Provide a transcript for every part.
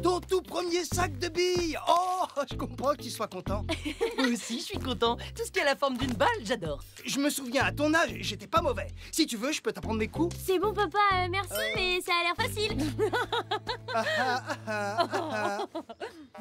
ton tout premier sac de billes. Oh, je comprends que tu sois content. Moi aussi, je suis content. Tout ce qui a la forme d'une balle, j'adore. Je me souviens, à ton âge, j'étais pas mauvais. Si tu veux, je peux t'apprendre mes coups. C'est bon, papa, merci, mais ça a l'air facile.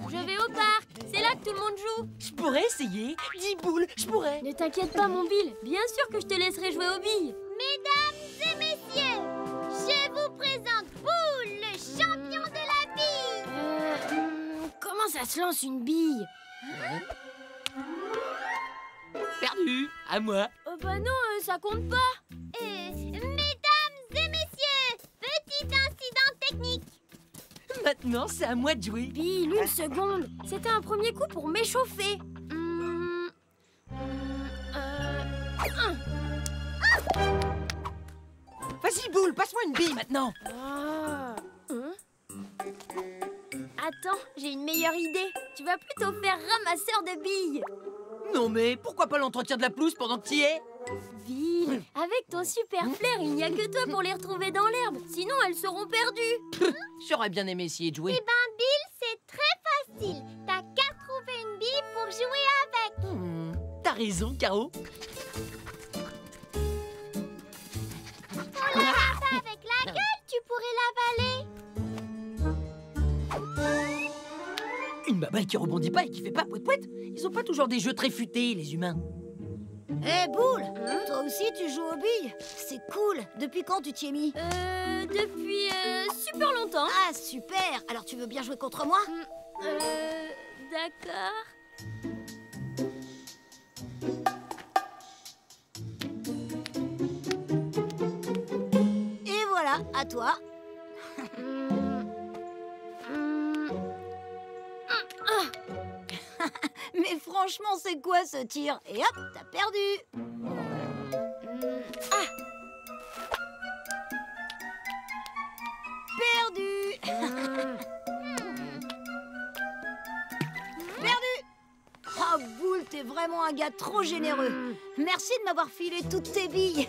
Je vais au parc, c'est là que tout le monde joue. Je pourrais essayer. Dis boule, je pourrais. Ne t'inquiète pas, mon Bill, bien sûr que je te laisserai jouer aux billes. Mesdames et messieurs, je vous présente Boule, le champion de la bille. Comment ça se lance une bille? Perdu. À moi. Oh bah non, ça compte pas. Mesdames et messieurs, petit incident technique. Maintenant, c'est à moi de jouer. Bill, une seconde. C'était un premier coup pour m'échauffer. Vas-y, boule, passe-moi une bille maintenant. Attends, j'ai une meilleure idée. Tu vas plutôt faire ramasseur de billes. Non mais, pourquoi pas l'entretien de la pelouse pendant que t'y es? Bill, avec ton super flair, il n'y a que toi pour les retrouver dans l'herbe. Sinon, elles seront perdues. J'aurais bien aimé essayer de jouer. Eh ben, Bill, c'est très facile. T'as qu'à trouver une bille pour jouer avec. T'as raison, Caro. Faut l'attraper avec la gueule, tu pourrais l'avaler. Une baballe qui rebondit pas et qui fait pas pouet-pouet. Ils ont pas toujours des jeux très futés, les humains. Hé, Boule, toi aussi tu joues aux billes? C'est cool. Depuis quand tu t'y es mis? Depuis super longtemps. Ah, super. Alors tu veux bien jouer contre moi? D'accord. Et voilà, à toi. Mais franchement, c'est quoi ce tir? Et hop, t'as perdu. Perdu. Perdu. Oh, Boule, t'es vraiment un gars trop généreux. Merci de m'avoir filé toutes tes billes.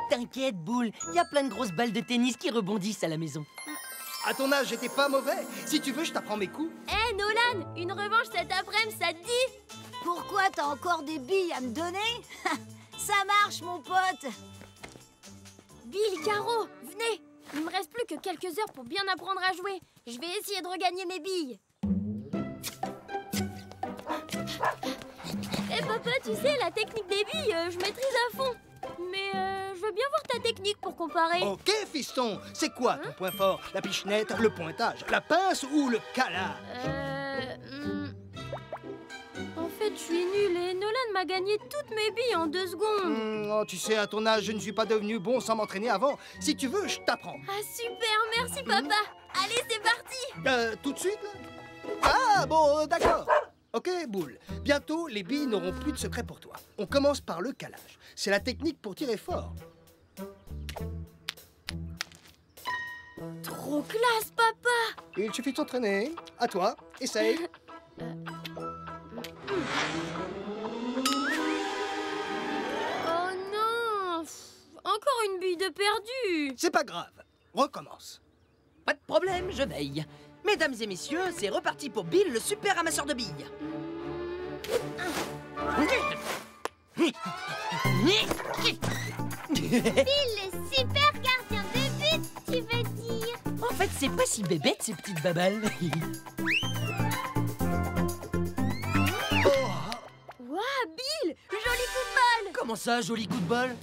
T'inquiète, boule. Il y a plein de grosses balles de tennis qui rebondissent à la maison. À ton âge, j'étais pas mauvais. Si tu veux, je t'apprends mes coups. Hé, Nolan, une revanche cet après-midi, ça te dit? Pourquoi t'as encore des billes à me donner? Ça marche, mon pote. Bill, Caro, venez. Il me reste plus que quelques heures pour bien apprendre à jouer. Je vais essayer de regagner mes billes. Eh papa, tu sais, la technique des billes, je maîtrise à fond. Mais je veux bien voir ta technique pour comparer. Ok, fiston. C'est quoi ton point fort? La pichenette, le pointage, la pince ou le câlin? En fait, je suis nulle et Nolan m'a gagné toutes mes billes en 2 secondes. Oh, tu sais, à ton âge, je ne suis pas devenu bon sans m'entraîner avant. Si tu veux, je t'apprends. Ah super, merci papa. Allez, c'est parti. Tout de suite, là? Ah, bon, d'accord. Ok, Boule. Bientôt, les billes n'auront plus de secret pour toi. On commence par le calage. C'est la technique pour tirer fort. Trop classe, papa. Il suffit de s'entraîner. À toi, essaye. Oh non. Encore une bille de perdu. C'est pas grave. Recommence. Pas de problème, je veille. Mesdames et messieurs, c'est reparti pour Bill, le super ramasseur de billes. Bill, le super gardien de but, tu veux dire? En fait, c'est pas si bébête, ces petites babales. Waouh, Bill, joli coup de balle. Comment ça, joli coup de bol?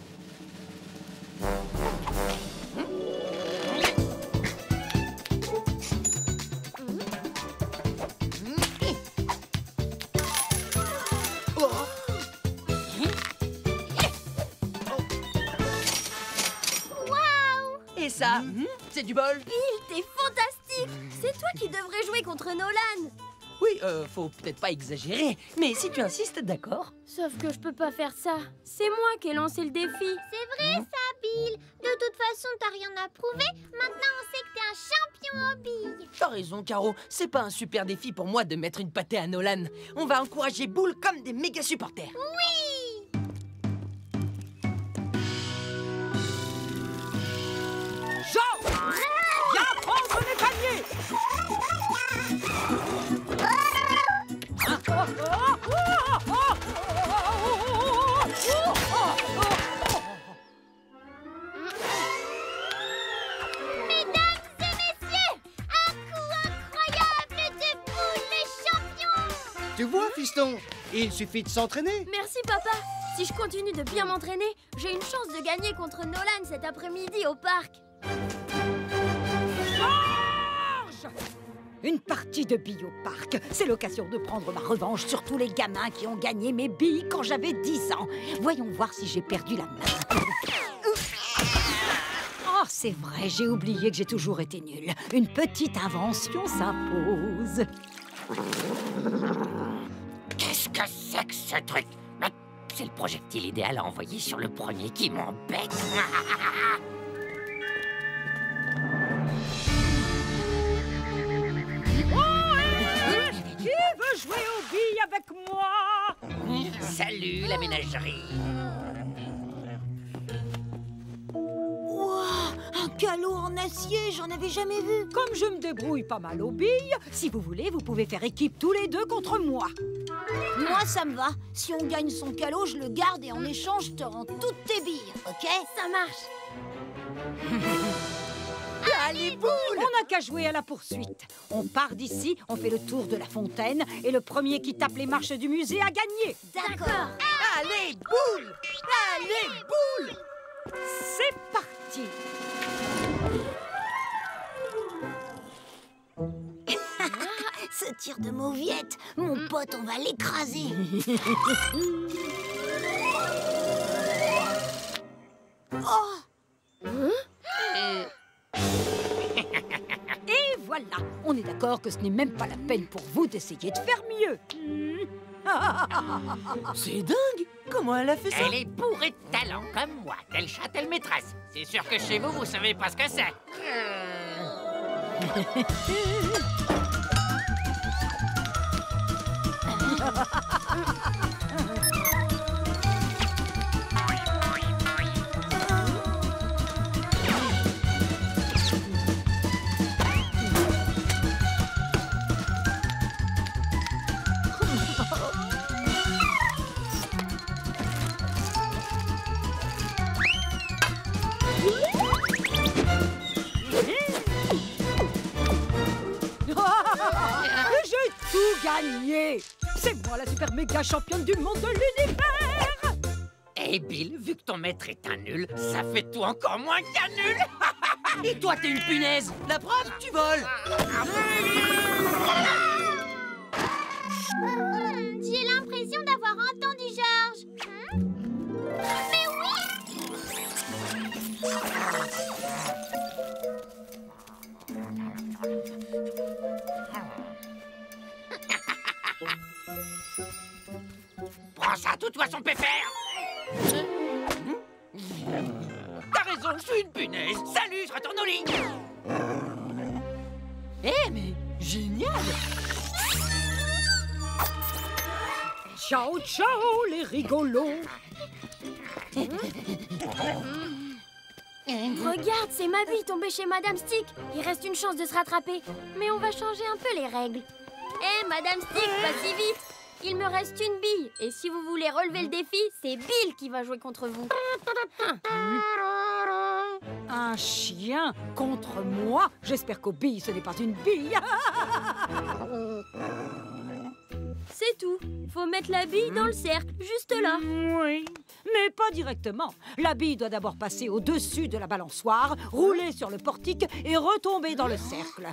Et ça, c'est du bol. Bill, t'es fantastique. C'est toi qui devrais jouer contre Nolan. Oui, faut peut-être pas exagérer, mais si tu insistes, d'accord. Sauf que je peux pas faire ça. C'est moi qui ai lancé le défi. C'est vrai ça, Bill. De toute façon, t'as rien à prouver. Maintenant, on sait que t'es un champion aux billes. T'as raison, Caro. C'est pas un super défi pour moi de mettre une pâtée à Nolan. On va encourager Boule comme des méga supporters. Oui. Joe! Viens prendre Tu vois, fiston, il suffit de s'entraîner. Merci, papa. Si je continue de bien m'entraîner, j'ai une chance de gagner contre Nolan cet après-midi au parc. Une partie de billes au parc. C'est l'occasion de prendre ma revanche sur tous les gamins qui ont gagné mes billes quand j'avais 10 ans. Voyons voir si j'ai perdu la main. Oh, c'est vrai, j'ai oublié que j'ai toujours été nulle. Une petite invention s'impose. Qu'est-ce que c'est que ce truc? C'est le projectile idéal à envoyer sur le premier qui m'embête. Qui veut jouer aux billes avec moi? Salut, la ménagerie. Wow, un calot en acier, j'en avais jamais vu. Comme je me débrouille pas mal aux billes, si vous voulez, vous pouvez faire équipe tous les deux contre moi. Moi, ça me va. Si on gagne son calot, je le garde et en échange, je te rends toutes tes billes, ok? Ça marche. Allez, boule! On n'a qu'à jouer à la poursuite. On part d'ici, on fait le tour de la fontaine et le premier qui tape les marches du musée a gagné. D'accord. Allez, boule! Allez, boule! C'est parti! Ce tir de mauviette, mon pote, on va l'écraser. Oh! Et voilà, on est d'accord que ce n'est même pas la peine pour vous d'essayer de faire mieux. C'est dingue! Comment elle a fait ça? Elle est bourrée de talent comme moi, telle chat, telle maîtresse. C'est sûr que chez vous, vous savez pas ce que c'est. J'ai tout gagné! C'est moi la super méga championne du monde de l'univers! Eh Bill, vu que ton maître est un nul, ça fait tout encore moins qu'un nul. Et toi, t'es une punaise! La preuve, tu voles! J'ai l'impression d'avoir entendu Georges. Mais oui! Prends ça, tout toi son pépère. T'as raison, je suis une punaise. Salut, je retourne au lit. Eh, mais génial! Ciao, ciao, les rigolos! Regarde, c'est ma bille tombée chez Madame Stick. Il reste une chance de se rattraper. Mais on va changer un peu les règles. Hé, Madame Stick, pas si vite. Il me reste une bille. Et si vous voulez relever le défi, c'est Bill qui va jouer contre vous. Un chien contre moi? J'espère qu'aux billes, ce n'est pas une bille. C'est tout. Faut mettre la bille dans le cercle, juste là. Oui, mais pas directement. La bille doit d'abord passer au-dessus de la balançoire, rouler sur le portique et retomber dans le cercle.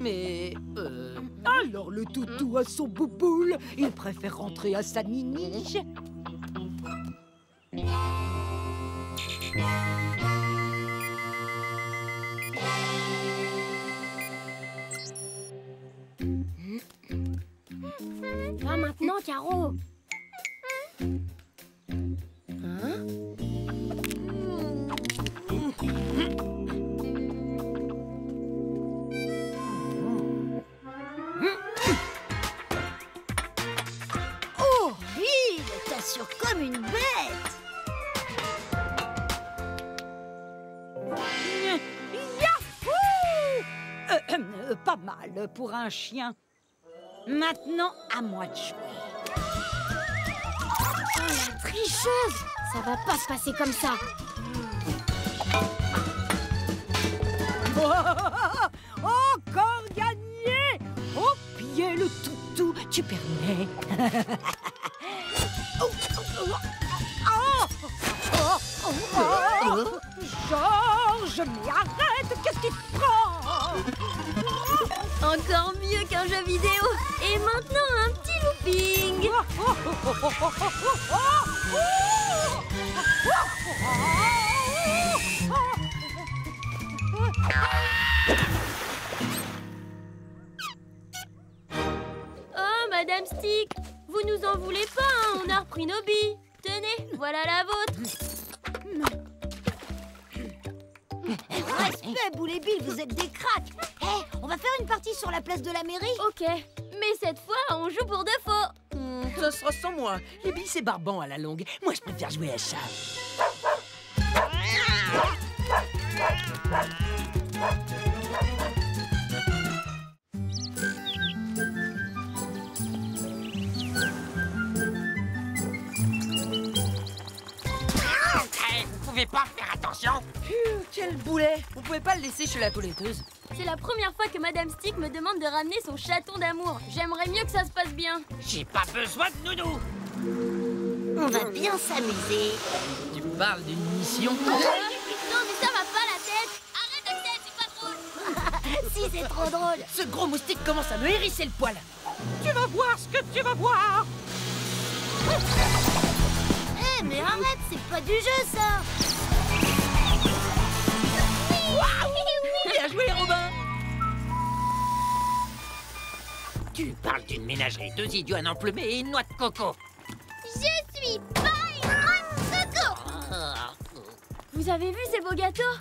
Mais... Alors le toutou a son bouboule, il préfère rentrer à sa niniche. Pas maintenant, Caro. Oh, Bill, t'assures comme une bête. Yahoo! Pas mal pour un chien. Maintenant, à moi de jouer. Oh, la tricheuse! Ça va pas se passer comme ça. Encore gagné! Oh, pied le toutou, tu permets. Georges, mais arrête, qu'est-ce qui te prend? Encore mieux qu'un jeu vidéo. Et maintenant, un petit looping. Oh, Madame Stick, vous nous en voulez pas, hein, on a repris nos billes. Tenez, voilà la vôtre. Respect, Boule et Bill, vous êtes des cracks. On va faire une partie sur la place de la mairie. Ok, mais cette fois, on joue pour de faux. Ça sera sans moi. Les billes, c'est barbant à la longue. Moi, je préfère jouer à ça. Vous pouvez pas faire attention? Quel boulet! On pouvait pas le laisser chez la toiletteuse. C'est la première fois que Madame Stick me demande de ramener son chaton d'amour. J'aimerais mieux que ça se passe bien. J'ai pas besoin de nounou. On va bien s'amuser. Tu me parles d'une mission? Non, mais ça va pas la tête. Arrête, Axel, c'est pas drôle. Si, c'est trop drôle. Ce gros moustique commence à me hérisser le poil. Tu vas voir ce que tu vas voir. Mais arrête, c'est pas du jeu, ça. Bien joué, Robin! Tu parles d'une ménagerie, 2 idiots, un emplumé et une noix de coco. Je suis pas une noix de coco. Vous avez vu ces beaux gâteaux?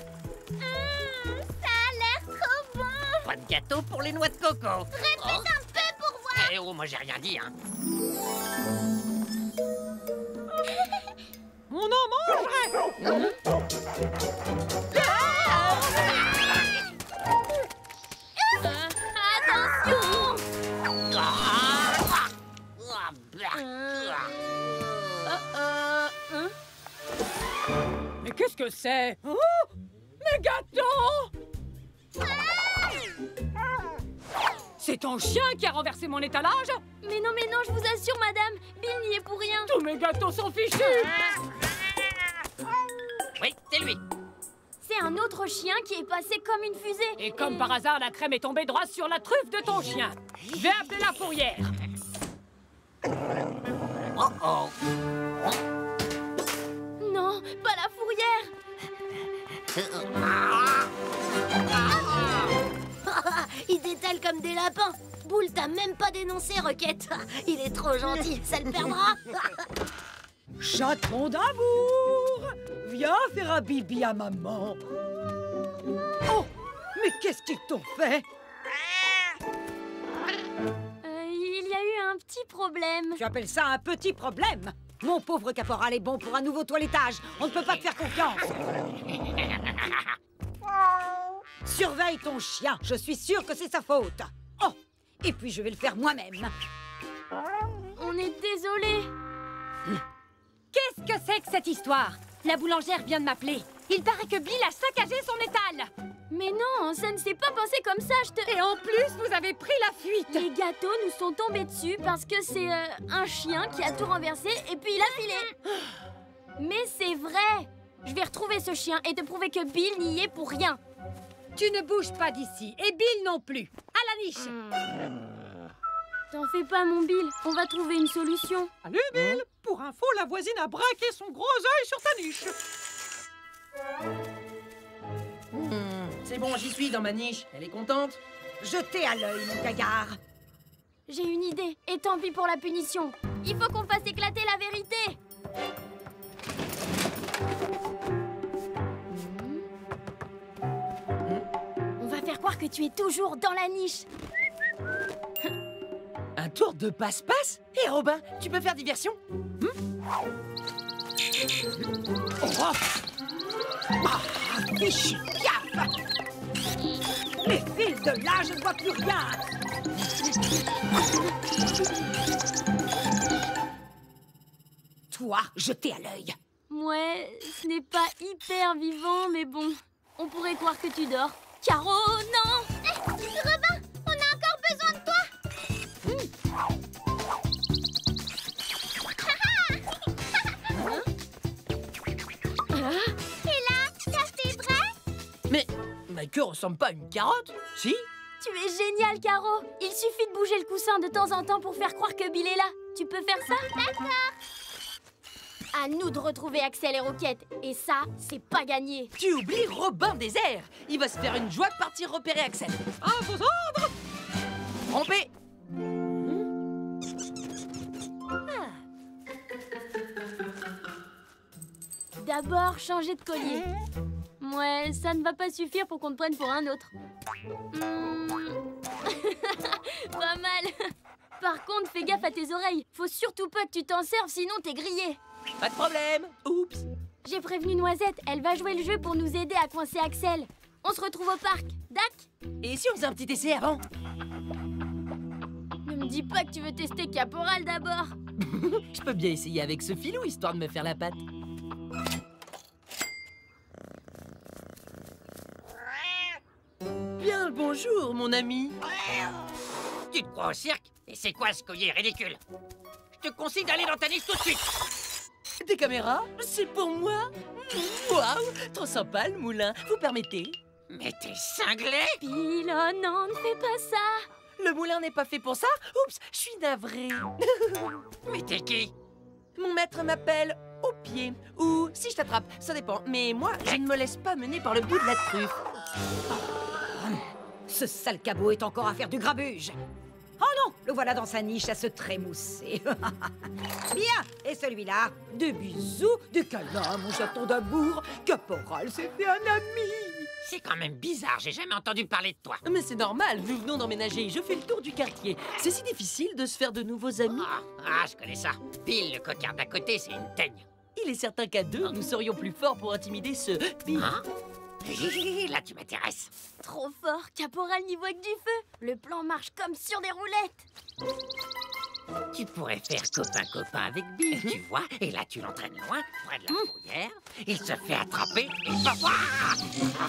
Ça a l'air trop bon. Pas de gâteau pour les noix de coco. Répète un peu pour voir. Eh oh, moi j'ai rien dit, hein. On en mangerait. Attention! Mais qu'est-ce que c'est? Oh, mes gâteaux! C'est ton chien qui a renversé mon étalage? Mais non, je vous assure, madame, Bill n'y est pour rien. Tous mes gâteaux sont fichus! Oui, c'est lui. C'est un autre chien qui est passé comme une fusée. Et comme par hasard, la crème est tombée droit sur la truffe de ton chien. Je vais appeler la fourrière. Oh oh. Non, pas la fourrière. Ils détalent comme des lapins. Boule, t'as même pas dénoncé, Roquette. Il est trop gentil, ça le perdra. Chaton d'amour! Viens faire un bibi à maman. Oh, mais qu'est-ce qu'ils t'ont fait? Il y a eu un petit problème. Tu appelles ça un petit problème? Mon pauvre caporal est bon pour un nouveau toilettage. On ne peut pas te faire confiance. Surveille ton chien. Je suis sûre que c'est sa faute. Oh, et puis je vais le faire moi-même. On est désolé. Qu'est-ce que c'est que cette histoire? La boulangère vient de m'appeler. Il paraît que Bill a saccagé son étal. Mais non, ça ne s'est pas passé comme ça, Et en plus, vous avez pris la fuite. Les gâteaux nous sont tombés dessus parce que c'est un chien qui a tout renversé et puis il a filé. Mais c'est vrai. Je vais retrouver ce chien et te prouver que Bill n'y est pour rien. Tu ne bouges pas d'ici. Et Bill non plus. À la niche. T'en fais pas, mon Bill. On va trouver une solution. Allez, Bill. Pour info, la voisine a braqué son gros œil sur ta niche. C'est bon, j'y suis dans ma niche. Elle est contente? Jetez à l'œil, mon gaillard. J'ai une idée. Et tant pis pour la punition. Il faut qu'on fasse éclater la vérité. On va faire croire que tu es toujours dans la niche. Un tour de passe-passe? Hé, Robin, tu peux faire diversion? Fichu gaffe. Mais file de là, je ne vois plus rien. Toi, jetez à l'œil. Ouais, ce n'est pas hyper vivant, mais bon. On pourrait croire que tu dors. Caro, non! Robin, on a encore besoin de toi. queue ressemble pas à une carotte, si? Tu es génial, Caro. Il suffit de bouger le coussin de temps en temps pour faire croire que Bill est là. Tu peux faire ça? D'accord. À nous de retrouver Axel et Roquette. Et ça, c'est pas gagné. Tu oublies Robin des airs. Il va se faire une joie de partir repérer Axel. À vos ordres. Trompé. D'abord, changer de collier. Ouais, ça ne va pas suffire pour qu'on te prenne pour un autre. Pas mal. Par contre, fais gaffe à tes oreilles. Faut surtout pas que tu t'en serves, sinon t'es grillé. Pas de problème. Oups. J'ai prévenu Noisette, elle va jouer le jeu pour nous aider à coincer Axel. On se retrouve au parc, Dac? Et si on faisait un petit essai avant? Ne me dis pas que tu veux tester Caporal d'abord. Je peux bien essayer avec ce filou, histoire de me faire la patte. Bien le bonjour, mon ami. Tu te crois au cirque? Et c'est quoi ce collier ridicule? Je te conseille d'aller dans ta liste tout de suite. Des caméras? C'est pour moi? Waouh, trop sympa le moulin. Vous permettez? Mais t'es cinglé? Bill, oh non, ne fais pas ça. Le moulin n'est pas fait pour ça? Oups, je suis navrée. Mais t'es qui? Mon maître m'appelle au pied. Ou si je t'attrape, ça dépend. Mais moi, je ne me laisse pas mener par le bout de la truffe. Ce sale cabot est encore à faire du grabuge. Oh non, le voilà dans sa niche à se trémousser. Bien, et celui-là? Des bisous, des câlins, mon chaton d'amour. Caporal s'est fait un ami. C'est quand même bizarre, j'ai jamais entendu parler de toi. Mais c'est normal, nous venons d'emménager. Je fais le tour du quartier. C'est si difficile de se faire de nouveaux amis. Je connais ça. Bill, le coquard d'à côté, c'est une teigne. Il est certain qu'à deux, nous serions plus forts pour intimider ce Bill. Là, tu m'intéresses. Trop fort, Caporal n'y voit que du feu. Le plan marche comme sur des roulettes. Tu pourrais faire copain-copain avec Bill, tu vois. Et là, tu l'entraînes loin, près de la fourrière. Il se fait attraper et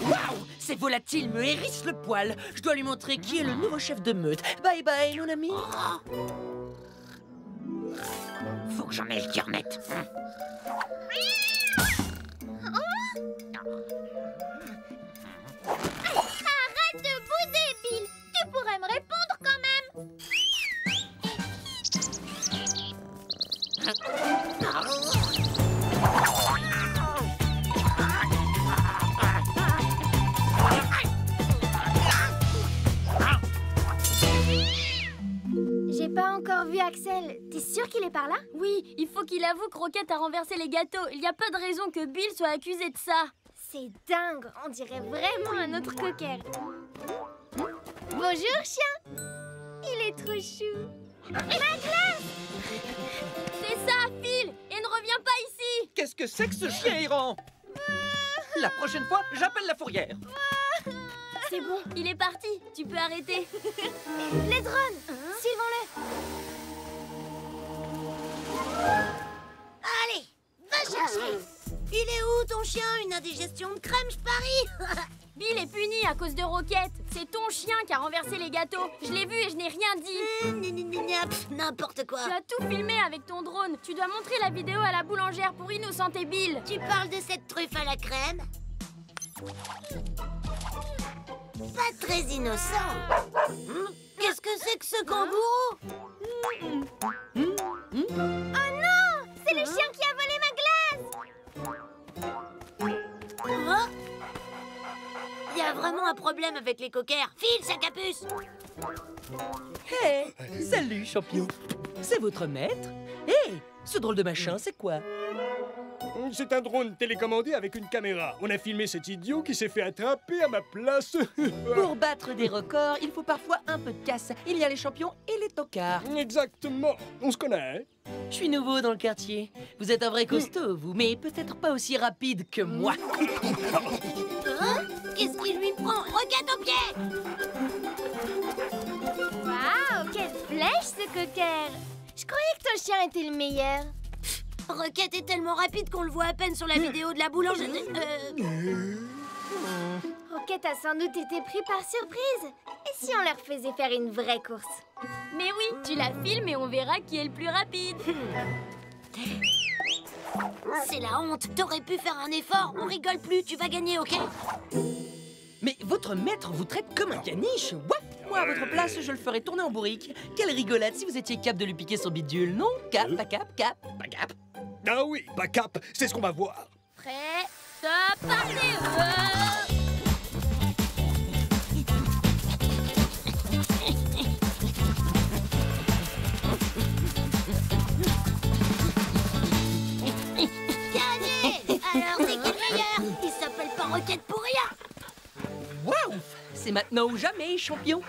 Waouh, ces volatiles me hérissent le poil. Je dois lui montrer qui est le nouveau chef de meute. Bye bye, mon ami. Faut que j'en ai le cœur net. Arrête de bouder, Bill. Tu pourrais me répondre quand même. J'ai pas encore vu Axel. T'es sûr qu'il est par là? Oui, il faut qu'il avoue que Roquette a renversé les gâteaux. Il n'y a pas de raison que Bill soit accusé de ça. C'est dingue, on dirait vraiment un autre cocker. Bonjour, chien. Il est trop chou. Ma glace! C'est ça, Phil. Et ne reviens pas ici. Qu'est-ce que c'est que ce chien errant? La prochaine fois, j'appelle la fourrière. C'est bon, il est parti. Tu peux arrêter. Les drones, suivons-le. Allez, va chercher. Il est où ton chien? Une indigestion de crème, je parie. Bill est puni à cause de Roquette. C'est ton chien qui a renversé les gâteaux. Je l'ai vu et je n'ai rien dit. N'importe quoi. Tu as tout filmé avec ton drone. Tu dois montrer la vidéo à la boulangère pour innocenter Bill. Tu parles de cette truffe à la crème? Pas très innocent. Qu'est-ce que c'est que ce kangourou? Oh non! C'est le chien qui a volé ma glace! Oh, il y a vraiment un problème avec les coquers. File, sa capuce! Hé, salut, champion. C'est votre maître? Hé, ce drôle de machin, c'est quoi? C'est un drone télécommandé avec une caméra. On a filmé cet idiot qui s'est fait attraper à ma place. Pour battre des records, il faut parfois un peu de casse. Il y a les champions et les tocards. Exactement. On se connaît, hein? Je suis nouveau dans le quartier. Vous êtes un vrai costaud, vous, mais peut-être pas aussi rapide que moi. Qu'est-ce qui lui prend? Regarde au pied! Waouh, quelle flèche ce cocker. Je croyais que ton chien était le meilleur. Roquette est tellement rapide qu'on le voit à peine sur la vidéo de la boulangerie. Roquette a sans doute été pris par surprise. Et si on leur faisait faire une vraie course? Mais oui, tu la filmes et on verra qui est le plus rapide. C'est la honte. T'aurais pu faire un effort. On rigole plus, tu vas gagner, ok? Mais votre maître vous traite comme un caniche. What? Moi, à votre place, je le ferais tourner en bourrique. Quelle rigolade si vous étiez cap de lui piquer son bidule, non? Cap, pas cap, cap, pas cap. Ah oui, pas cap, c'est ce qu'on va voir. Prêt, stop, partez. Gagné! Alors c'est qui le meilleur? Il s'appelle pas Roquette pour rien. Waouh! C'est maintenant ou jamais, champion.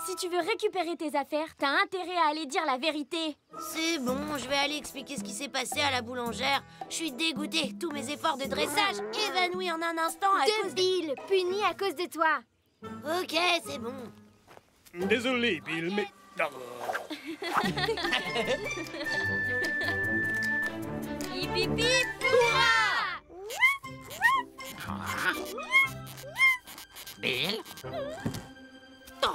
Si tu veux récupérer tes affaires, t'as intérêt à aller dire la vérité. C'est bon, je vais aller expliquer ce qui s'est passé à la boulangère. Je suis dégoûtée. Tous mes efforts de dressage évanouis en un instant à cause De Bill, puni à cause de toi. Ok, c'est bon. Désolé, Bill, mais... Hip hip hip, hurrah! Bill? Oh,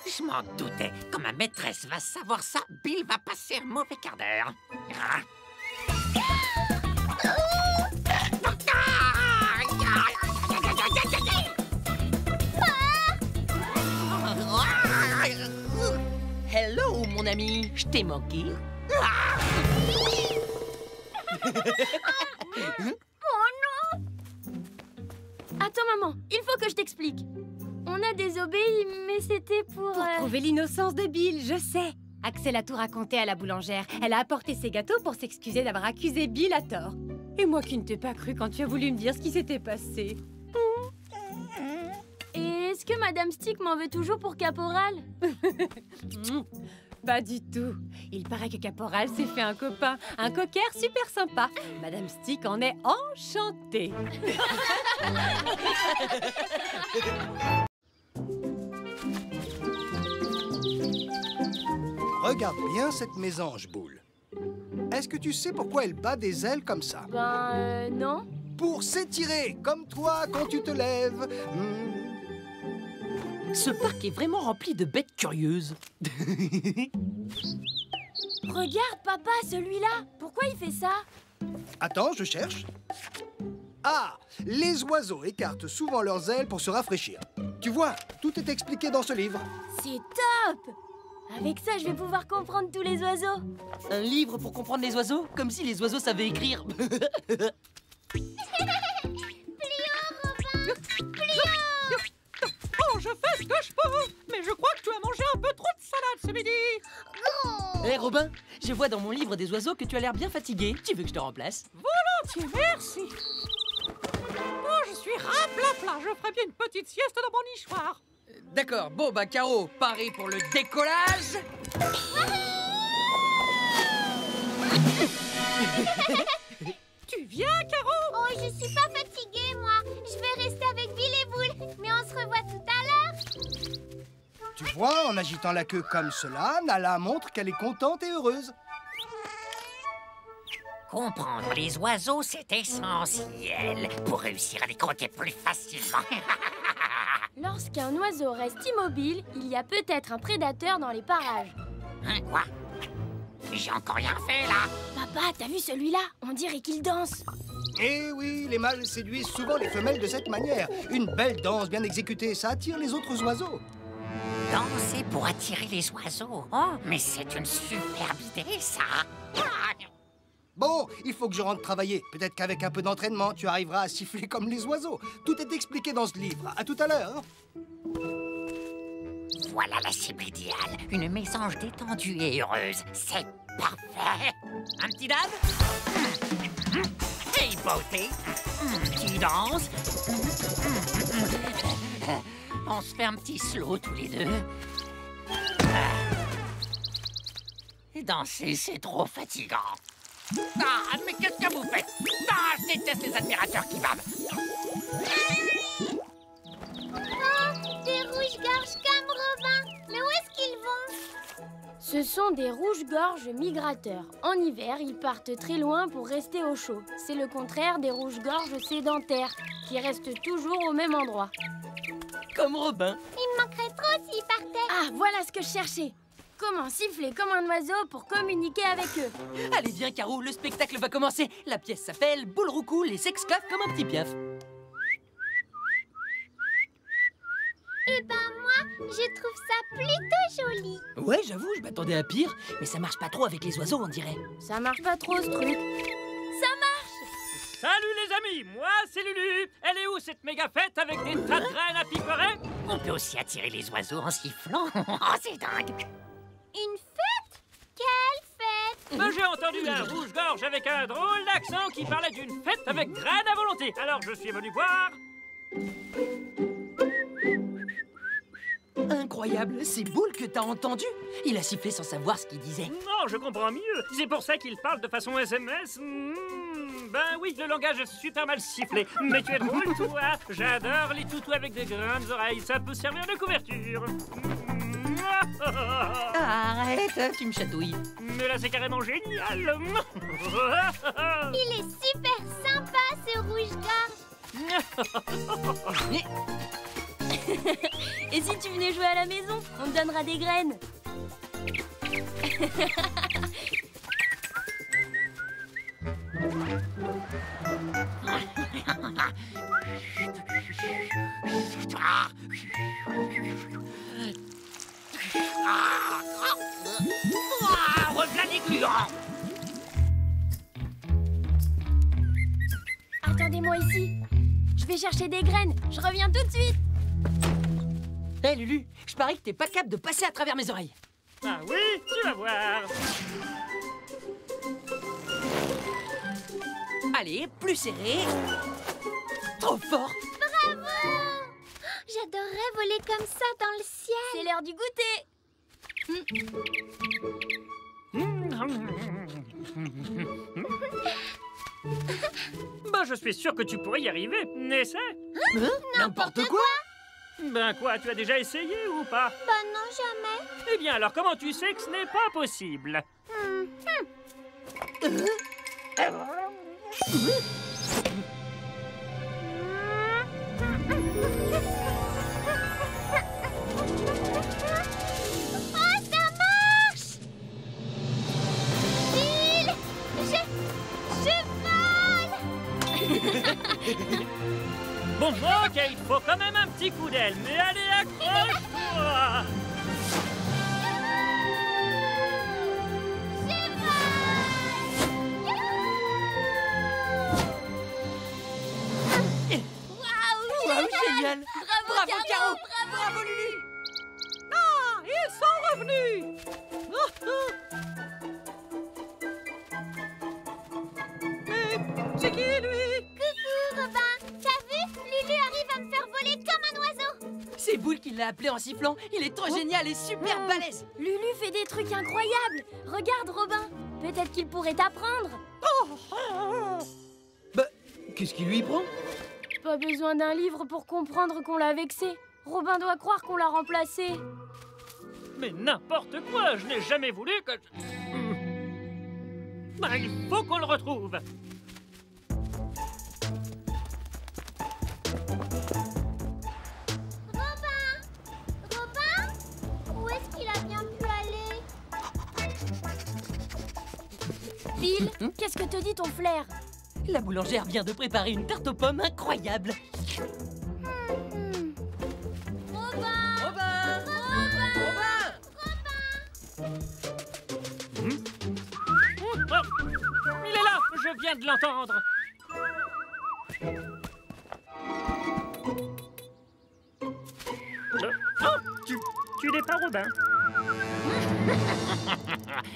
je m'en doutais. Quand ma maîtresse va savoir ça, Bill va passer un mauvais quart d'heure. Ah. Hello, mon ami. Je t'ai manqué. Attends, maman, il faut que je t'explique. On a désobéi, mais c'était pour... Pour prouver l'innocence de Bill, je sais. Axel a tout raconté à la boulangère. Elle a apporté ses gâteaux pour s'excuser d'avoir accusé Bill à tort. Et moi qui ne t'ai pas cru quand tu as voulu me dire ce qui s'était passé. Et est-ce que Madame Stick m'en veut toujours pour Caporal? Pas du tout. Il paraît que Caporal s'est fait un copain, un cocker super sympa. Madame Stick en est enchantée. Regarde bien cette mésange, Boule. Est-ce que tu sais pourquoi elle bat des ailes comme ça? Non. Pour s'étirer, comme toi quand tu te lèves. Ce parc est vraiment rempli de bêtes curieuses. Regarde, papa, celui-là. Pourquoi il fait ça? Attends, je cherche. Ah, les oiseaux écartent souvent leurs ailes pour se rafraîchir. Tu vois, tout est expliqué dans ce livre. C'est top! Avec ça, je vais pouvoir comprendre tous les oiseaux. Un livre pour comprendre les oiseaux? Comme si les oiseaux savaient écrire. Oh, je fais ce que je peux. Mais je crois que tu as mangé un peu trop de salade ce midi. Hé, Robin, je vois dans mon livre des oiseaux que tu as l'air bien fatigué. Tu veux que je te remplace? Volontiers, merci. Oh, je suis raplapla. Je ferai bien une petite sieste dans mon nichoir. D'accord, bon bah Caro, paré pour le décollage. Tu viens, Caro? Oh, je suis pas fatiguée, moi. Je vais rester avec Bill et Boule. Mais on se revoit tout à l'heure. Tu vois, en agitant la queue comme cela, Nala montre qu'elle est contente et heureuse. Comprendre les oiseaux, c'est essentiel pour réussir à les croquer plus facilement. Lorsqu'un oiseau reste immobile, il y a peut-être un prédateur dans les parages. Hein, quoi? J'ai encore rien fait, là. Papa, t'as vu celui-là? On dirait qu'il danse. Eh oui, les mâles séduisent souvent les femelles de cette manière. Une belle danse bien exécutée, ça attire les autres oiseaux. Danser pour attirer les oiseaux. Oh, mais c'est une superbe idée, ça. Bon, il faut que je rentre travailler. Peut-être qu'avec un peu d'entraînement, tu arriveras à siffler comme les oiseaux. Tout est expliqué dans ce livre. À tout à l'heure. Hein. Voilà la cible idéale. Une mésange détendue et heureuse. C'est parfait. Un petit dab. Hey, beauté. Qui danse. On se fait un petit slow tous les deux. Danser, c'est trop fatigant. Ah, mais qu'est-ce que vous faites? Ah, je déteste les admirateurs qui bavent. Oh, des rouges-gorges comme Robin. Mais où est-ce qu'ils vont? Ce sont des rouges-gorges migrateurs. En hiver, ils partent très loin pour rester au chaud. C'est le contraire des rouges-gorges sédentaires, qui restent toujours au même endroit. Comme Robin. Il me manquerait trop s'ils partaient. Ah, voilà ce que je cherchais. Comment siffler comme un oiseau pour communiquer avec eux. Allez, viens, Caro, le spectacle va commencer. La pièce s'appelle Boule-Roucou, les esclaves comme un petit piaf. Eh ben moi, je trouve ça plutôt joli. Ouais, j'avoue, je m'attendais à pire, mais ça marche pas trop avec les oiseaux, on dirait. Ça marche pas trop, ce truc. Ça marche! Salut les amis, moi c'est Lulu. Elle est où cette méga fête avec des tas de graines à piperer? On peut aussi attirer les oiseaux en sifflant. Oh, c'est dingue. Une fête? Quelle fête? Ben, j'ai entendu un rouge-gorge avec un drôle d'accent qui parlait d'une fête avec graines à volonté. Alors je suis venu voir. Incroyable, c'est Boule que t'as entendu. Il a sifflé sans savoir ce qu'il disait. Non, je comprends mieux. C'est pour ça qu'il parle de façon SMS. Ben oui, le langage est super mal sifflé. Mais tu es drôle, toi. J'adore les toutous avec des grandes oreilles. Ça peut servir de couverture. Arrête, tu me chatouilles. Mais là, c'est carrément génial. Il est super sympa, ce rouge-gorge. Et si tu venais jouer à la maison, on te donnera des graines. Reviens les gluants. Attendez-moi ici. Je vais chercher des graines. Je reviens tout de suite. Hé Lulu, je parie que t'es pas capable de passer à travers mes oreilles. Ah oui, tu vas voir. Allez, plus serré. Trop fort. Bravo! J'adorerais voler comme ça dans le ciel. C'est l'heure du goûter. Ben, je suis sûr que tu pourrais y arriver. Essaie. N'importe quoi. Ben quoi, tu as déjà essayé ou pas? Bah non, jamais. Eh bien, alors comment tu sais que ce n'est pas possible? Oh, ça marche! Bill, je vole! Bon, ok, il faut quand même un petit coup d'aile, mais allez, accroche-toi! Waouh, génial. Bravo Caro. Bravo Lulu. Ah, ils sont revenus. Mais c'est qui, lui? Coucou, Robin. T'as vu? Lulu arrive à me faire voler comme un oiseau. C'est Boule qui l'a appelé en sifflant. Il est trop génial et super balèze. Lulu fait des trucs incroyables. Regarde, Robin. Peut-être qu'il pourrait t'apprendre. Bah, qu'est-ce qui lui prend? Pas besoin d'un livre pour comprendre qu'on l'a vexé. Robin doit croire qu'on l'a remplacé. Mais n'importe quoi, je n'ai jamais voulu que... Ben, il faut qu'on le retrouve. Robin, où est-ce qu'il a bien pu aller? Bill, qu'est-ce que te dit ton flair? La boulangère vient de préparer une tarte aux pommes incroyable. Robin! Robin! Robin! Oh, il est là, je viens de l'entendre. Oh, tu n'es pas Robin.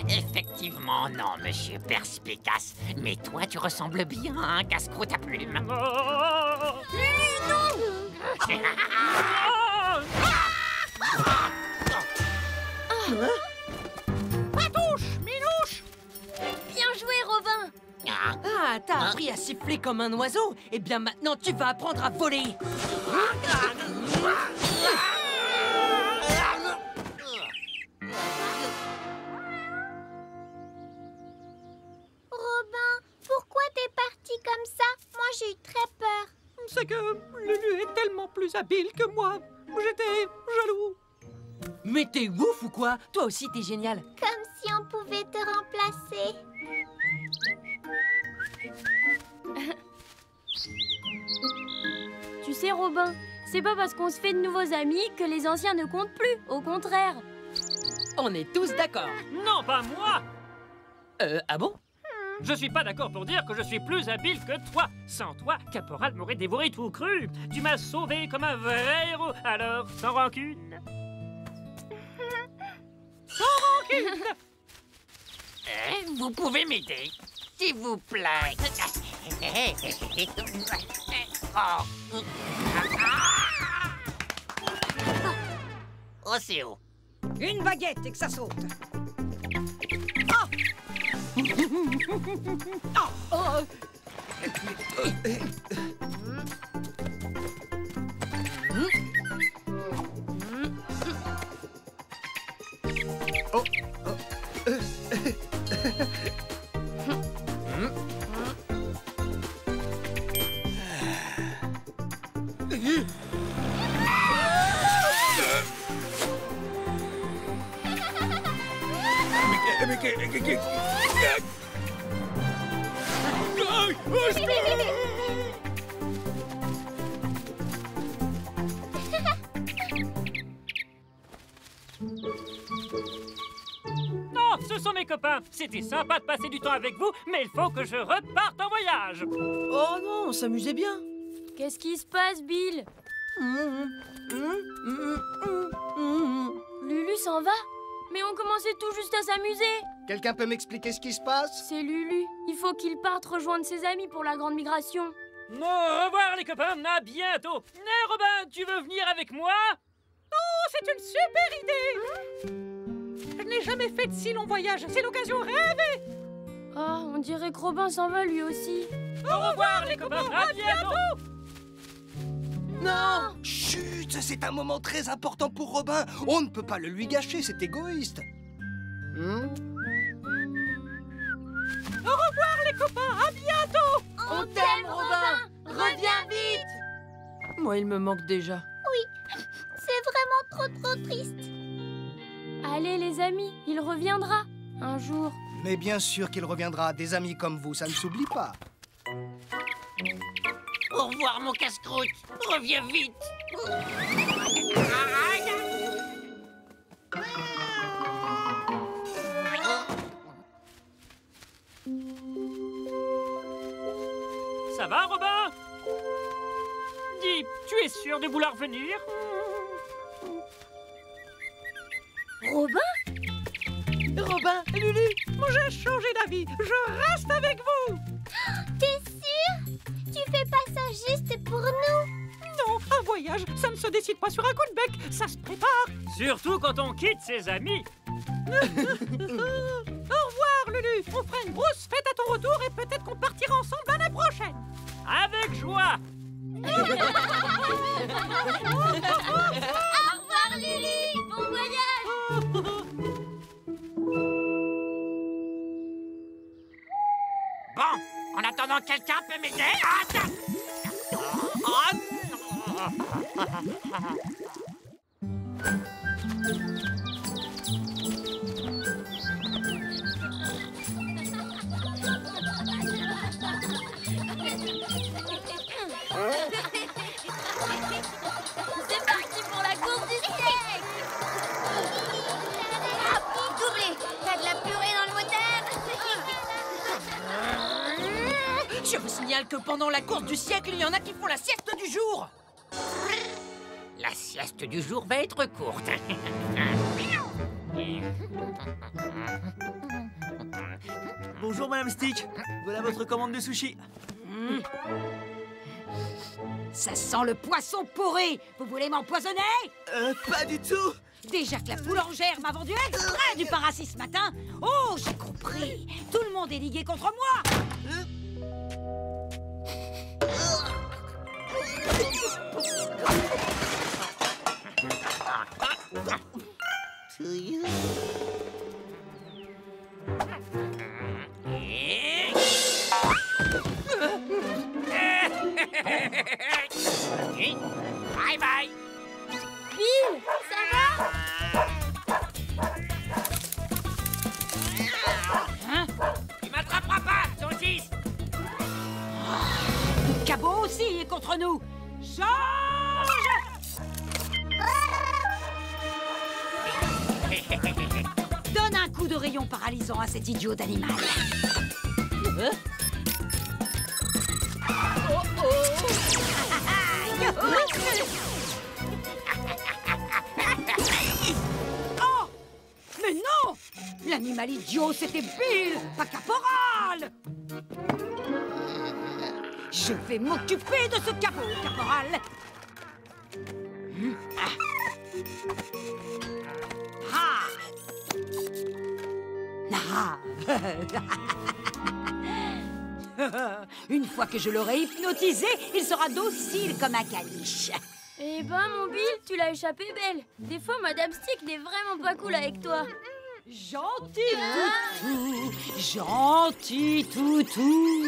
Effectivement, non, monsieur Perspicace. Mais toi, tu ressembles bien à un casse-croûte à plumes. Oh. Patouche, Minouche. Bien joué, Robin. Ah, t'as appris à siffler comme un oiseau? Eh bien maintenant, tu vas apprendre à voler. plus habile que moi. J'étais jaloux. Mais t'es ouf ou quoi? Toi aussi, t'es génial. Comme si on pouvait te remplacer. Tu sais, Robin, c'est pas parce qu'on se fait de nouveaux amis que les anciens ne comptent plus. Au contraire. On est tous d'accord. Non, pas moi! Ah bon? Je suis pas d'accord pour dire que je suis plus habile que toi. Sans toi, Caporal m'aurait dévoré tout cru. Tu m'as sauvé comme un vrai héros. Alors, sans rancune. Sans rancune! Vous pouvez m'aider, s'il vous plaît. Oh, c'est haut. Une baguette et que ça saute. Non, ce sont mes copains. C'était sympa de passer du temps avec vous, mais il faut que je reparte en voyage. Oh non, on s'amusait bien. Qu'est-ce qui se passe, Bill? Lulu s'en va? Mais on commençait tout juste à s'amuser. Quelqu'un peut m'expliquer ce qui se passe? C'est Lulu. Il faut qu'il parte rejoindre ses amis pour la grande migration. Au revoir les copains, à bientôt. Robin, tu veux venir avec moi? Oh, c'est une super idée. Je n'ai jamais fait de si long voyage. C'est l'occasion rêvée. Ah, on dirait que Robin s'en va lui aussi. Au revoir les copains, à bientôt. Non! Chut, c'est un moment très important pour Robin. On ne peut pas le lui gâcher, c'est égoïste. Au revoir les copains, à bientôt. On t'aime, Robin. Reviens vite. Moi, il me manque déjà. C'est vraiment trop triste. Allez, les amis, il reviendra. Un jour. Mais bien sûr qu'il reviendra. Des amis comme vous, ça ne s'oublie pas. Au revoir, mon casse-croûte. Reviens vite. Ça va, Robin? Dis, tu es sûr de vouloir venir? Robin, Lulu, J'ai changé d'avis. Je reste avec vous. T'es sûr? Tu fais pas ça juste pour nous? Non, un voyage, ça ne se décide pas sur un coup de bec. Ça se prépare. Surtout quand on quitte ses amis. Au revoir, Lulu. On fera une grosse fête à ton retour et peut-être qu'on partira ensemble l'année prochaine. Avec joie. Au revoir, Lulu. Bon voyage. Bon, en attendant, quelqu'un peut m'aider? C'est parti pour la course du siècle. Doublé, t'as de la purée dans le moteur? je vous signale que pendant la course du siècle, il y en a qui font la sieste du jour. La sieste du jour va être courte. Bonjour, Madame Stick. Voilà votre commande de sushi. Ça sent le poisson pourri. Vous voulez m'empoisonner? Pas du tout. Déjà que la boulangère m'a vendu exprès du paracis ce matin. Oh, j'ai compris. Tout le monde est ligué contre moi. Bye bye. entre nous. Change! Donne un coup de rayon paralysant à cet idiot d'animal. Oh! Mais non! L'animal idiot, c'était Bill, pas Caporal! Je vais m'occuper de ce capot, Caporal! Ah! Ah! Une fois que je l'aurai hypnotisé, il sera docile comme un caniche. Eh ben, mon Bill, tu l'as échappé belle. Des fois, Madame Stick n'est vraiment pas cool avec toi. Gentil toutou, gentil toutou.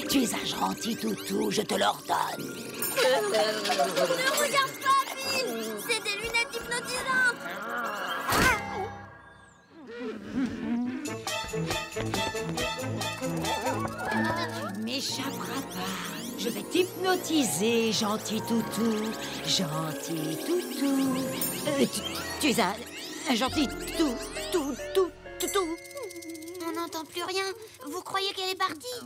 Tu es un gentil toutou, je te l'ordonne. Ne regarde pas, Bill. C'est des lunettes hypnotisantes. Tu m'échapperas pas. Je vais t'hypnotiser, gentil toutou, gentil toutou. Tu es un gentil toutou. On n'entend plus rien. Vous croyez qu'elle est partie?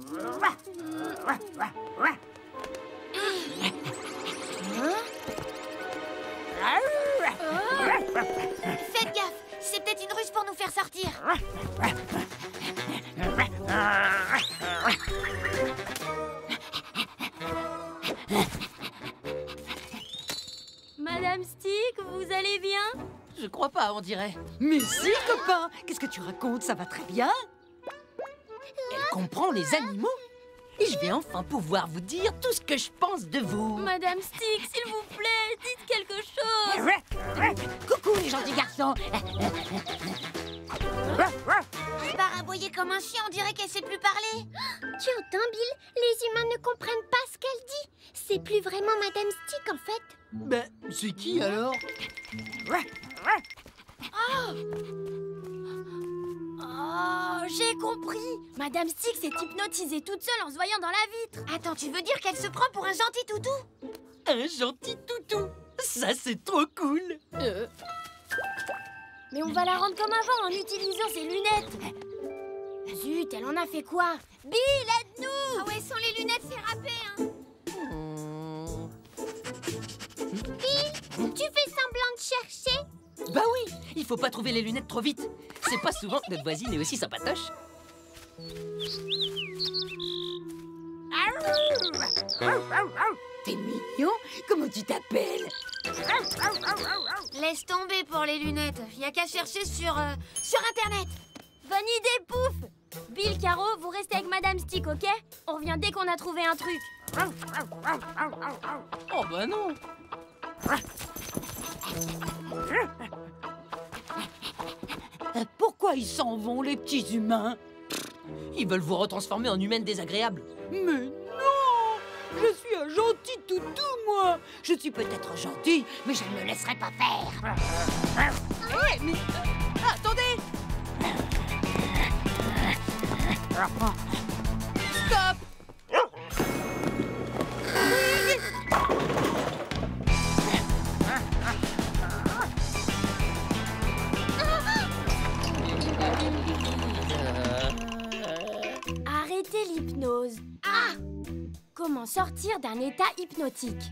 Faites gaffe, c'est peut-être une ruse pour nous faire sortir. Madame Stick, vous allez bien? Je crois pas, on dirait. Mais si, copain, qu'est-ce que tu racontes? Ça va très bien. Elle comprend les animaux. Et je vais enfin pouvoir vous dire tout ce que je pense de vous. Madame Stick, s'il vous plaît, dites quelque chose. Coucou les gentils garçons. Elle part aboyer comme un chien, on dirait qu'elle sait plus parler. Tu entends, Bill? Les humains ne comprennent pas ce qu'elle dit. C'est plus vraiment Madame Stick, en fait. Ben, c'est qui alors? Oh, j'ai compris. Madame Stick s'est hypnotisée toute seule en se voyant dans la vitre. Attends, tu veux dire qu'elle se prend pour un gentil toutou? Un gentil toutou. Ça, c'est trop cool. Mais on va la rendre comme avant en utilisant ses lunettes. Zut, elle en a fait quoi? Bill, aide-nous! Ah ouais, sans les lunettes, c'est râpé, hein. Bill, tu fais semblant de chercher? Bah oui, il faut pas trouver les lunettes trop vite. C'est pas souvent que notre voisine est aussi sympatoche. T'es mignon. Comment tu t'appelles? Laisse tomber pour les lunettes. Y a qu'à chercher sur Internet. Bonne idée, Pouf! Bill, Caro, vous restez avec Madame Stick, ok? On revient dès qu'on a trouvé un truc. Oh bah non. Pourquoi ils s'en vont, les petits humains? Ils veulent vous retransformer en humaine désagréable. Mais non! Je suis un gentil toutou, moi! Je suis peut-être gentil, mais je ne me laisserai pas faire. Ouais, mais... attendez! Stop! Arrêtez l'hypnose. Ah! Comment sortir d'un état hypnotique?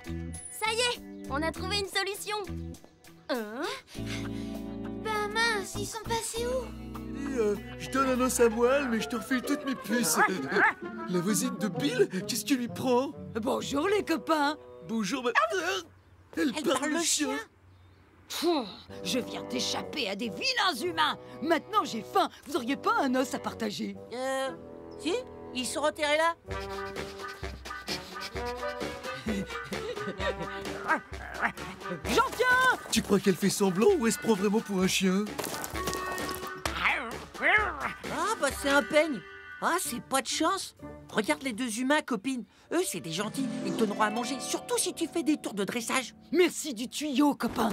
Ça y est, on a trouvé une solution. Ben mince, ils sont passés où? Je donne un os à moelle, mais je te refile toutes mes puces. La voisine de Bill, qu'est-ce qui lui prend? Bonjour, les copains. Bonjour, ma... Elle parle le chien. Je viens d'échapper à des vilains humains. Maintenant, j'ai faim. Vous auriez pas un os à partager? Si, ils sont enterrés là. J'en viens! Tu crois qu'elle fait semblant ou elle se prend vraiment pour un chien? Ah bah c'est un peigne. Ah, c'est pas de chance. Regarde les deux humains, copine. Eux, c'est des gentils. Ils te donneront à manger, surtout si tu fais des tours de dressage. Merci du tuyau, copain.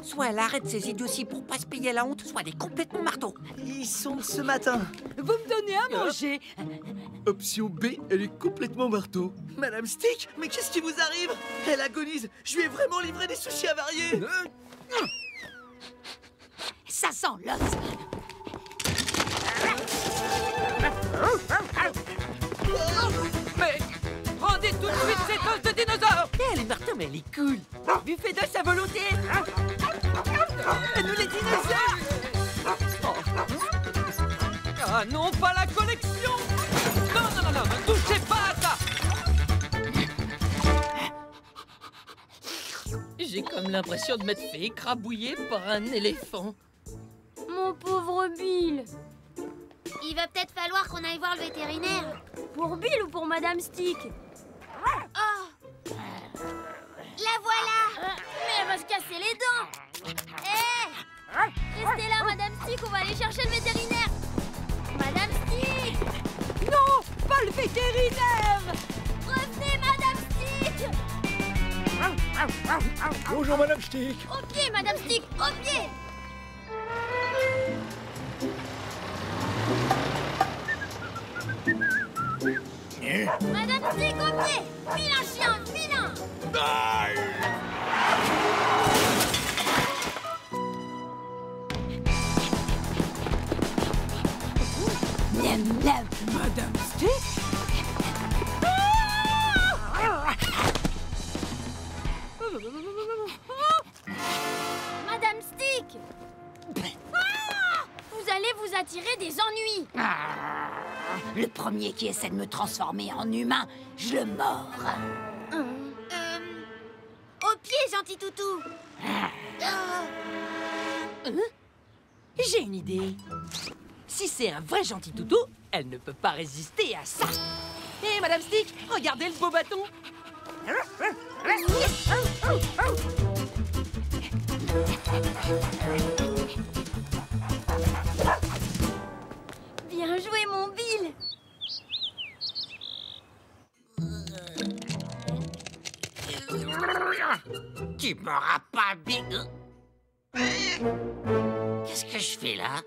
Soit elle arrête ses idioties pour pas se payer la honte, soit elle est complètement marteau. Ils sont de ce matin. Vous me donnez à manger. Option B, elle est complètement marteau. Madame Stick, mais qu'est-ce qui vous arrive? Elle agonise. Je lui ai vraiment livré des sushis avariés. Ça sent l'os. Mais rendez tout de suite cette os de dinosaure. Elle est marteau, mais elle est cool. Buffet de sa volonté. Nous les dinosaures. Ah non, pas la collection. Non, non, non, non, ne touchez pas à ça. J'ai comme l'impression de m'être fait écrabouiller par un éléphant. Mon pauvre Bill. Il va peut-être falloir qu'on aille voir le vétérinaire. Pour Bill ou pour Madame Stick? Oh! La voilà! Mais elle va se casser les dents! Hé! Restez là, Madame Stick, on va aller chercher le vétérinaire! Madame Stick! Non, pas le vétérinaire! Revenez, Madame Stick! Bonjour, Madame Stick. Au pied, Madame Stick, au pied! Madame Stick, au pied! Vilain chien, vilain! Miam, miam, Madame Stick? Madame Stick! Vous allez vous attirer des ennuis! Le premier qui essaie de me transformer en humain, je le mords. Au pied, gentil toutou. J'ai une idée. Si c'est un vrai gentil toutou, elle ne peut pas résister à ça. Hé, Madame Stick, regardez le beau bâton. Bien joué, mon Bill! Tu m'auras pas bien. Qu'est-ce que je fais là?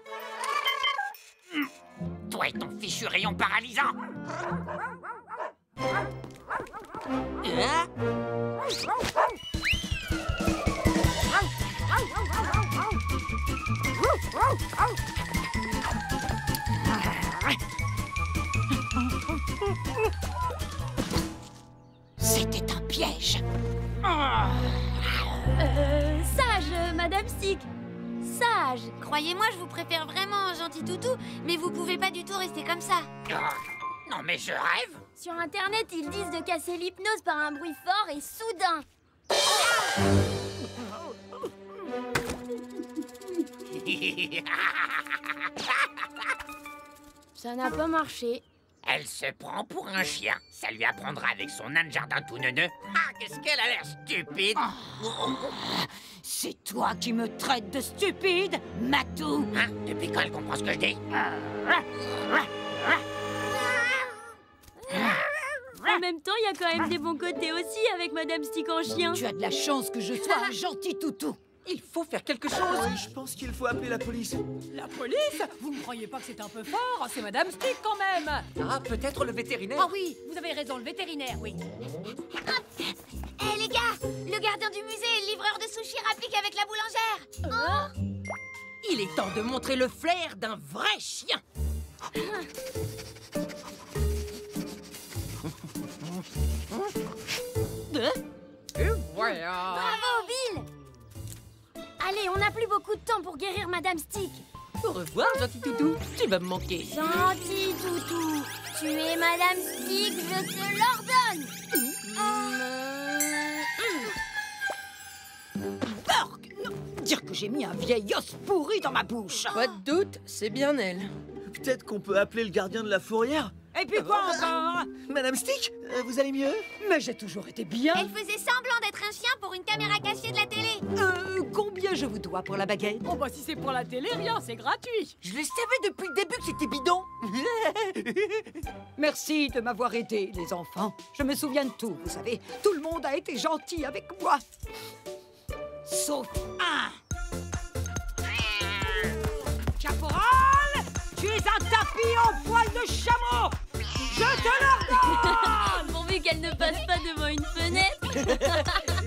Toi et ton fichu rayon paralysant. Hein? C'était un piège. Sage, Madame Stick! Sage! Croyez-moi, je vous préfère vraiment, gentil toutou, mais vous pouvez pas du tout rester comme ça. Non mais je rêve. Sur Internet, ils disent de casser l'hypnose par un bruit fort et soudain. Ça n'a pas marché. Elle se prend pour un chien. Ça lui apprendra avec son nain de jardin tout neuneux. Ah, qu'est-ce qu'elle a l'air stupide. C'est toi qui me traites de stupide, Matou. Hein? Depuis quand elle comprend ce que je dis? En même temps, il y a quand même des bons côtés aussi avec Madame Stick en chien. Tu as de la chance que je sois un gentil toutou. Il faut faire quelque chose. Je pense qu'il faut appeler la police. La police? Vous ne croyez pas que c'est un peu fort? C'est Madame Stick quand même. Ah, peut-être le vétérinaire. Ah oui, vous avez raison, le vétérinaire, oui. Hé les gars, le gardien du musée et le livreur de sushis rappliquent avec la boulangère. Il est temps de montrer le flair d'un vrai chien. Et voilà. Bravo, Bill! Allez, on n'a plus beaucoup de temps pour guérir Madame Stick. Au revoir, gentil toutou. Tu vas me manquer. Gentil toutou, tu es Madame Stick, je te l'ordonne. Porc! Non, dire que j'ai mis un vieil os pourri dans ma bouche. Pas de doute, c'est bien elle. Peut-être qu'on peut appeler le gardien de la fourrière. Et puis quoi encore? Madame Stick, vous allez mieux? Mais j'ai toujours été bien. Elle faisait semblant d'être un chien pour une caméra cachée de la télé. Combien je vous dois pour la baguette? Oh bah si c'est pour la télé, rien, c'est gratuit. Je le savais depuis le début que c'était bidon. Merci de m'avoir aidé, les enfants. Je me souviens de tout, vous savez. Tout le monde a été gentil avec moi. Sauf un. Caporal, tu es un tapis en poil de chameau. Je te l'ordonne. Pourvu qu'elle ne passe pas devant une fenêtre.